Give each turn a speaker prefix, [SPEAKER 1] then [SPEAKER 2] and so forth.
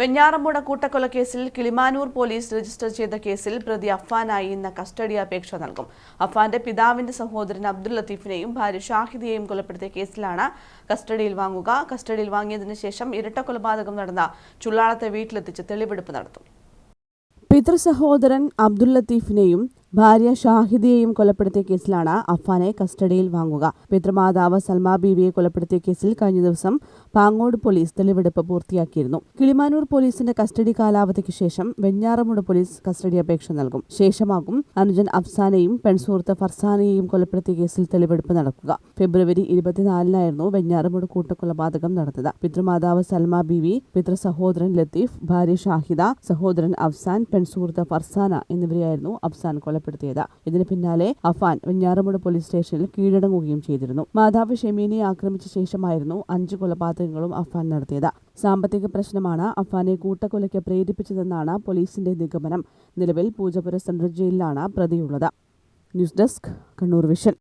[SPEAKER 1] Venjaramoodu കൂട്ടക്കൊലക്കേസിൽ Kilimanoor police register ചെയ്ത കേസിൽ പ്രതി അഫ്ഫാനായി ഇന്ന് കസ്റ്റഡി അപേക്ഷ നൽകും. അഫ്ഫാന്റെ പിതാവിന്റെ സഹോദരൻ അബ്ദുൽ ലത്തീഫിനെയും ഭാര്യ ഷാഹിദയെയും കൊലപ്പെടുത്തിയ കേസിലാണ് കസ്റ്റഡിയിൽ വാങ്ങുക. കസ്റ്റഡിയിൽ വാങ്ങിയതിനു ശേഷം ഇരട്ടക്കൊലപാതകം നടന്ന ചുള്ളാളത്തെ വീട്ടിലെത്തിച്ച് തെളിവെടുപ്പ് നടത്തും. പിതൃസഹോദരൻ അബ്ദുൽ ലത്തീഫിനെയും ഭാര്യ ഷാഹിദയെയും കൊലപ്പെടുത്തിയ കേസിലാണ് അഫ്ഫാനെ കസ്റ്റഡിയിൽ വാങ്ങുക. പിതൃമാതാവ് സൽമ ബീവിയെ കൊലപ്പെടുത്തിയ കേസിൽ കഴിഞ്ഞ ദിവസം പാങ്ങോട് പോലീസ് തെളിവെടുപ്പ് പൂർത്തിയാക്കിയിരുന്നു. കിളിമാനൂർ പോലീസിന്റെ കസ്റ്റഡി കാലാവധിക്ക് ശേഷം വെഞ്ഞാറമൂട് പോലീസ് കസ്റ്റഡി അപേക്ഷ നൽകും. ശേഷമാകും അനുജൻ അഫ്സാനെയും പെൺസുഹൃത്ത് ഫർസാനെയും കൊലപ്പെടുത്തിയ കേസിൽ തെളിവെടുപ്പ് നടക്കുക. ഫെബ്രുവരി 24-നായിരുന്നു വെഞ്ഞാറമൂട് കൂട്ടക്കൊലപാതകം നടന്നത്. പിതൃമാതാവ് സൽമ ബീവി, പിതൃസഹോദരൻ ലത്തീഫ്, ഭാര്യ ഷാഹിദ, സഹോദരൻ അഫ്സാൻ, പെൺസുഹൃത്ത് ഫർസാന എന്നിവരെയായിരുന്നു അഫ്സാൻ കൊലപ്പെടുത്തിയത്. ഇതിന് പിന്നാലെ അഫ്ഫാൻ വെഞ്ഞാറമൂട് പോലീസ് സ്റ്റേഷനിൽ കീഴടങ്ങുകയും ചെയ്തിരുന്നു. മാതാവ് ഷെമീനയെ ആക്രമിച്ച ശേഷമായിരുന്നു 5 കൊലപാതകങ്ങളും അഫ്ഫാൻ നടത്തിയത്. സാമ്പത്തിക പ്രശ്നമാണ് അഫ്ഫാനെ കൂട്ടക്കൊലയ്ക്ക് പ്രേരിപ്പിച്ചതെന്നാണ് പോലീസിന്റെ നിഗമനം. നിലവിൽ പൂജപ്പുര സെൻട്രൽ ജയിലിലാണ് പ്രതിയുള്ളത്. News desk, Kannur vision.